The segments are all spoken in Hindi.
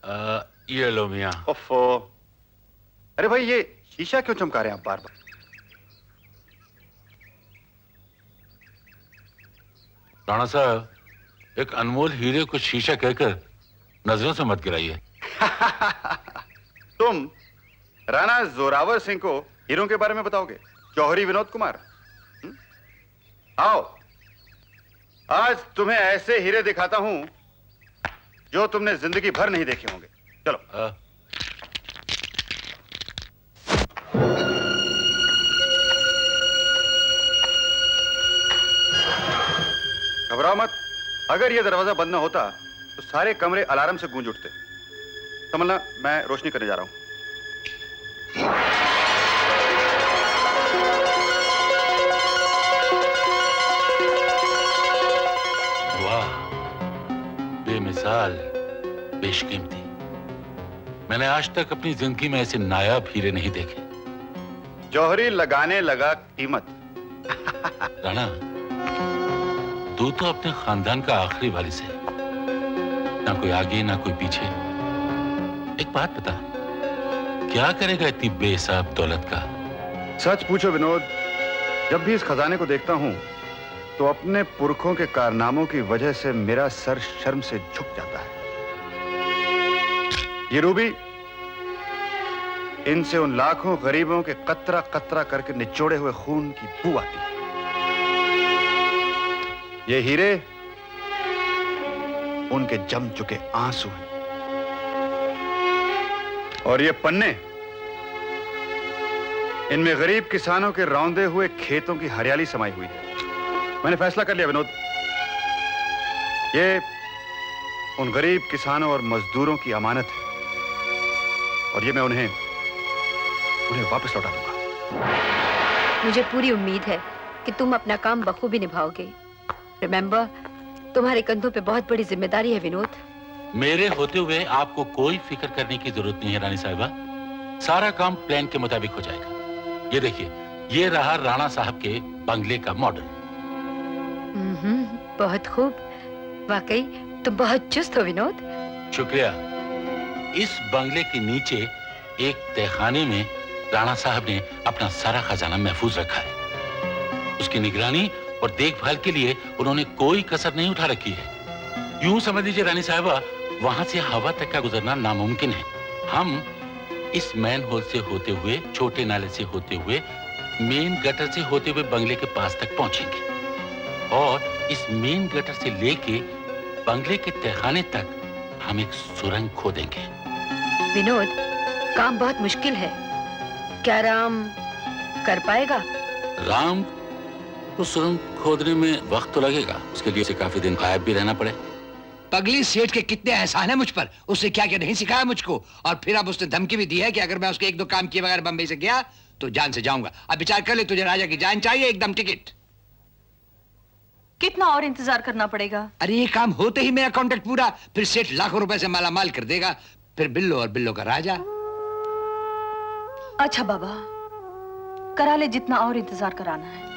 ये लो मियां। ओफो, अरे भाई ये शीशा क्यों चमका रहे हैं आप बार बार? राणा साहब, एक अनमोल हीरे को शीशा कहकर नजरों से मत गिराइए। तुम राणा जोरावर सिंह को हीरों के बारे में बताओगे? जौहरी विनोद कुमार। आओ, आज तुम्हें ऐसे हीरे दिखाता हूं जो तुमने जिंदगी भर नहीं देखे होंगे। चलो। घबराओ मत। अगर यह दरवाजा बंद न होता तो सारे कमरे अलार्म से गूंज उठते। समझना, मैं रोशनी करने जा रहा हूं। बेमिसाल, बेशकीमती। मैंने आज तक अपनी जिंदगी में ऐसे नायाब हीरे नहीं देखे। जौहरी लगाने लगा कीमत। राणा, तू तो अपने खानदान का आखिरी वारिस है, ना कोई आगे ना कोई पीछे। एक बात बता, क्या करेगा इतनी बेहिसाब दौलत का? सच पूछो विनोद, जब भी इस खजाने को देखता हूं तो अपने पुरखों के कारनामों की वजह से मेरा सर शर्म से झुक जाता है। ये रूबी, इनसे उन लाखों गरीबों के कतरा कतरा करके निचोड़े हुए खून की बू आती है। ये हीरे उनके जम चुके आंसू हैं। और ये पन्ने, इनमें गरीब किसानों के रौंदे हुए खेतों की हरियाली समाई हुई है। मैंने फैसला कर लिया विनोद, ये उन गरीब किसानों और मजदूरों की अमानत है और ये मैं उन्हें वापस लौटा दूंगा। मुझे पूरी उम्मीद है कि तुम अपना काम बखूबी निभाओगे। रिमेंबर, तुम्हारे कंधों पे बहुत बड़ी जिम्मेदारी है विनोद। मेरे होते हुए आपको कोई फिक्र करने की जरूरत नहीं है रानी साहिबा। सारा काम प्लान के मुताबिक हो जाएगा। ये देखिए, ये रहा राणा साहब के बंगले का मॉडल। बहुत खूब। वाकई तुम बहुत चुस्त हो विनोद। शुक्रिया। इस बंगले के नीचे एक तहखाने में राणा साहब ने अपना सारा खजाना महफूज रखा है। उसकी निगरानी और देखभाल के लिए उन्होंने कोई कसर नहीं उठा रखी है। यूं समझ लीजिए रानी साहिबा, वहां से हवा तक का गुजरना नामुमकिन है। हम इस मैन होल से होते हुए, छोटे नाले से होते हुए, मेन गटर से होते हुए बंगले के पास तक पहुंचेंगे और इस मेन गटर से लेके बंगले के तहखाने तक हम एक सुरंग खोदेंगे। विनोद, काम बहुत मुश्किल है। क्या राम कर पाएगा? राम को सुरंग खोदने में वक्त तो लगेगा। उसके लिए उसे काफी दिन गायब भी रहना पड़े। पगली सेठ के कितने एहसान है मुझ पर। उसने क्या क्या नहीं सिखाया मुझको। और फिर अब उसने धमकी भी दी है कि अगर मैं उसके एक दो काम किए बगैर बंबई से गया तो जान से जाऊंगा। अब विचार कर ले, तुझे राजा की जान चाहिए, एकदम टिकट। कितना और इंतजार करना पड़ेगा? अरे ये काम होते ही मेरा कॉन्ट्रैक्ट पूरा, फिर सेठ लाखों रुपए से मालामाल कर देगा। फिर बिल्लो और बिल्लो का राजा। अच्छा बाबा, करा ले जितना और इंतजार कराना है।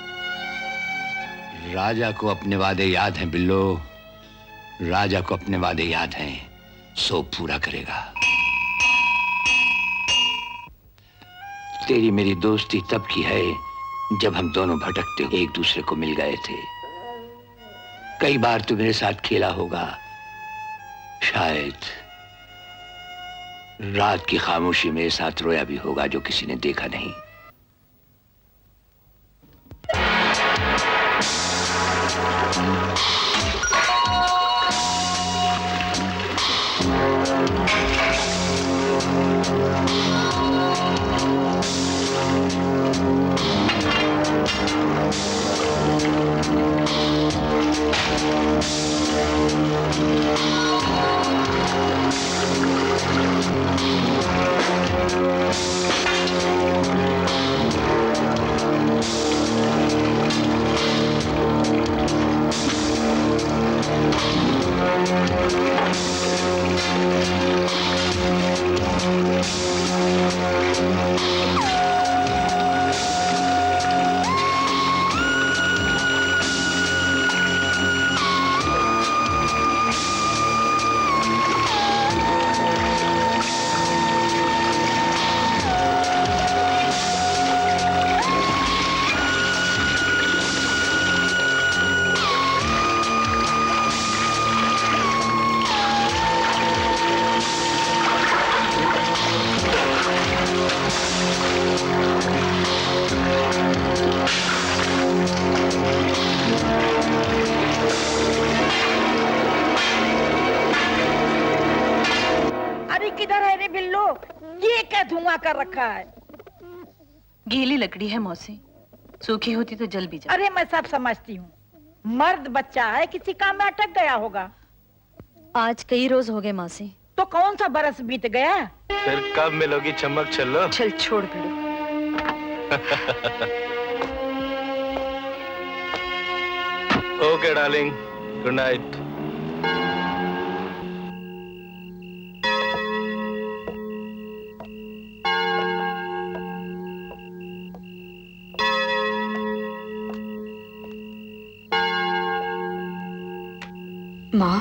राजा को अपने वादे याद हैं बिल्लो, राजा को अपने वादे याद हैं, सो पूरा करेगा। तेरी मेरी दोस्ती तब की है जब हम दोनों भटकते एक दूसरे को मिल गए थे। कई बार तू मेरे साथ खेला होगा, शायद रात की खामोशी मेरे साथ रोया भी होगा जो किसी ने देखा नहीं। बिल्लो, ये क्या धुआं कर रखा है? गीली लकड़ी है मौसी, सूखी होती तो जल भी जाती। अरे मैं सब समझती हूँ, मर्द बच्चा है, किसी काम में अटक गया होगा। आज कई रोज हो गए मौसी। तो कौन सा बरस बीत गया? फिर कब मिलोगी चमक चलो? चल छोड़ बिल्लो। Okay darling, good night. माँ,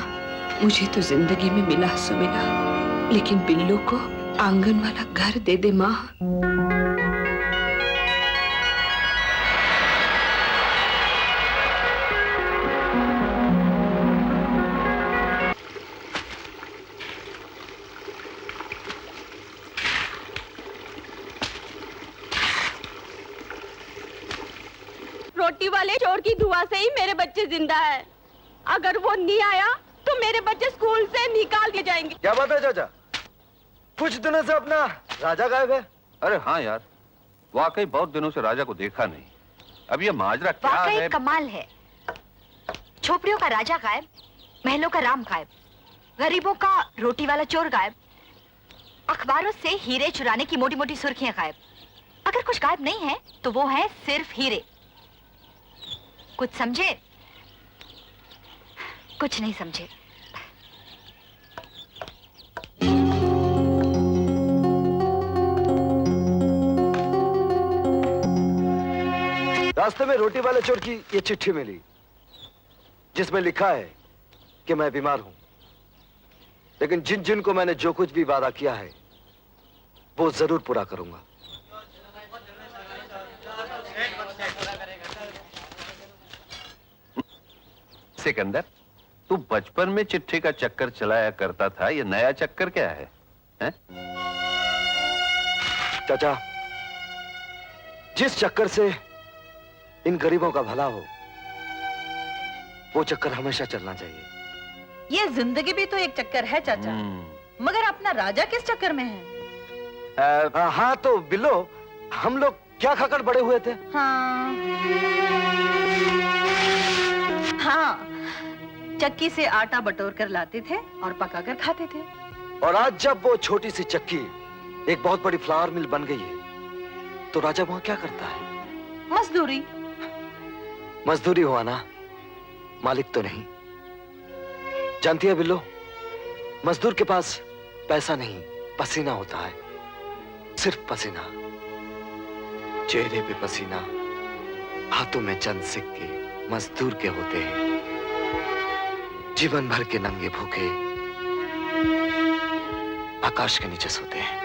मुझे तो जिंदगी में मिला सो मिला, लेकिन बिल्लो को आंगन वाला घर दे दे माँ। रोटी वाले चोर की दुआ से ही मेरे बच्चे जिंदा है। अगर वो नहीं आया तो मेरे बच्चे स्कूल से निकाल दिए जाएंगे। क्या बात है चाचा? कुछ दिनों से अपना राजा गायब है। अरे हाँ यार, वाकई बहुत दिनों से राजा को देखा नहीं। अब ये माजरा क्या वाकई है? कमाल है। झोपड़ियों का राजा गायब, महलों का राम गायब, गरीबों का रोटी वाला चोर गायब, अखबारों से हीरे चुराने की मोटी मोटी सुर्खियां गायब। अगर कुछ गायब नहीं है तो वो है सिर्फ हीरे। कुछ समझे? कुछ नहीं समझे। रास्ते में रोटी वाले चोर की ये चिट्ठी मिली, जिसमें लिखा है कि मैं बीमार हूं, लेकिन जिन जिन को मैंने जो कुछ भी वादा किया है वो जरूर पूरा करूंगा। सिकंदर, तू बचपन में चिट्ठी का चक्कर चलाया करता था, ये नया चक्कर क्या है? हैं? चाचा, जिस चक्कर से इन गरीबों का भला हो, वो चक्कर हमेशा चलना चाहिए। ये जिंदगी भी तो एक चक्कर है चाचा, मगर अपना राजा किस चक्कर में है? हाँ तो बिल्लो, हम लोग क्या खाकर बड़े हुए थे? हाँ, चक्की से आटा बटोर कर लाते थे और पकाकर खाते थे। और आज जब वो छोटी सी चक्की एक बहुत बड़ी फ्लावर मिल बन गई है, तो राजा वहां क्या करता है? मजदूरी। मजदूरी हुआ ना, मालिक तो नहीं। जानती है बिल्लो, मजदूर के पास पैसा नहीं, पसीना होता है, सिर्फ पसीना। चेहरे पे पसीना, हाथों में चंद सिक्के मजदूर के होते हैं। जीवन भर के नंगे भूखे आकाश के नीचे सोते हैं।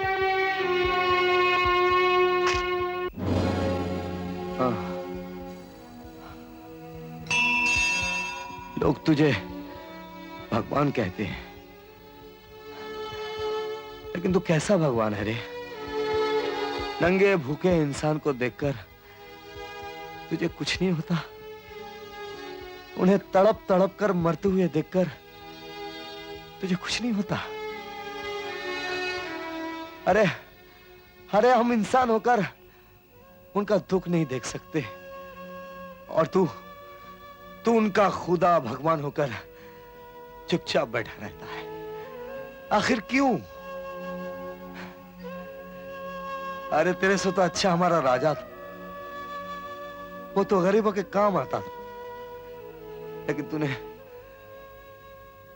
लोग तुझे भगवान कहते हैं, लेकिन तू कैसा भगवान है रे? नंगे भूखे इंसान को देखकर तुझे कुछ नहीं होता? उन्हें तड़प तड़प कर मरते हुए देखकर तुझे कुछ नहीं होता? अरे अरे, हम इंसान होकर उनका दुख नहीं देख सकते, और तू उनका खुदा भगवान होकर चुपचाप बैठा रहता है। आखिर क्यों? अरे तेरे से तो अच्छा हमारा राजा था, वो तो गरीबों के काम आता था, लेकिन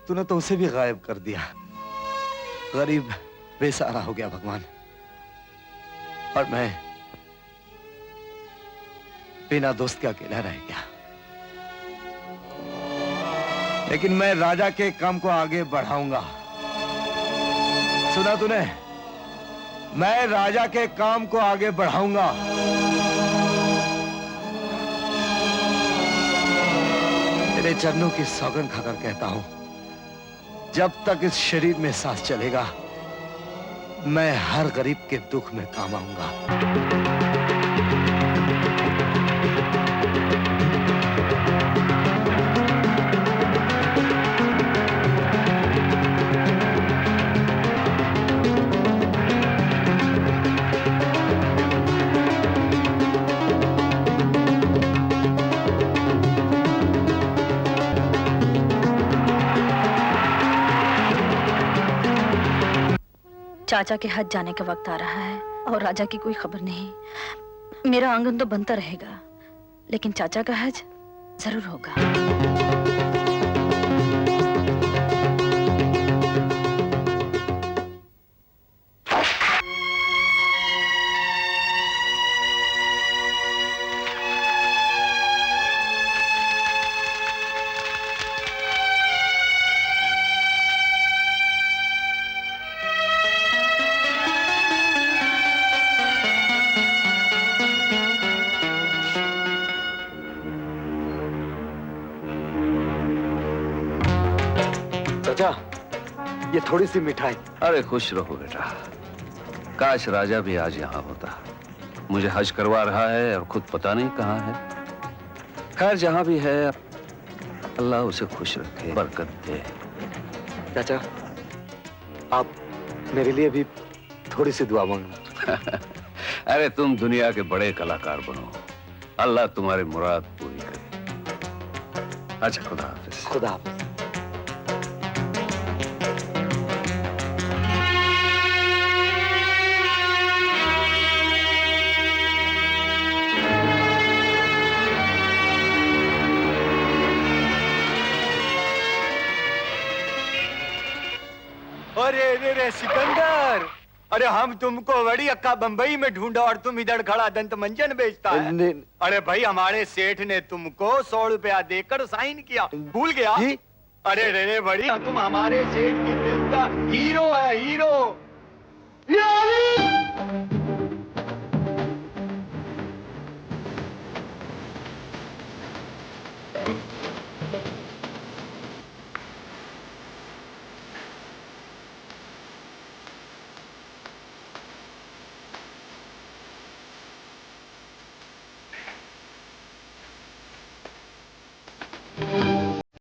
तूने तो उसे भी गायब कर दिया। गरीब बेसहारा हो गया भगवान, और मैं बिना दोस्त के अकेला रह गया। लेकिन मैं राजा के काम को आगे बढ़ाऊंगा। सुना तूने? मैं राजा के काम को आगे बढ़ाऊंगा। तेरे चरणों की सौगंध खाकर कहता हूं, जब तक इस शरीर में सांस चलेगा, मैं हर गरीब के दुख में काम आऊंगा। चाचा के हज जाने का वक्त आ रहा है और राजा की कोई खबर नहीं। मेरा आंगन तो बनता रहेगा, लेकिन चाचा का हज जरूर होगा। चाचा, ये थोड़ी सी मिठाई। अरे खुश रहो बेटा, काश राजा भी आज यहाँ होता। मुझे हज करवा रहा है और खुद पता नहीं कहाँ है। खैर जहाँ भी है अल्लाह उसे खुश रखे, बरकत दे। चाचा, आप मेरे लिए भी थोड़ी सी दुआ मांगना। अरे तुम दुनिया के बड़े कलाकार बनो, अल्लाह तुम्हारी मुराद पूरी करे। अच्छा, खुदा हाफिज। खुदा हाफिज। अरे रे सिकंदर, अरे हम तुमको बड़ी अक्का बंबई में ढूंढा और तुम इधर खड़ा दंत मंजन बेचता है। अरे भाई, हमारे सेठ ने तुमको 100 रुपया देकर साइन किया, भूल गया? अरे रे बड़ी, तुम हमारे सेठ की फिल्म का हीरो है, हीरो।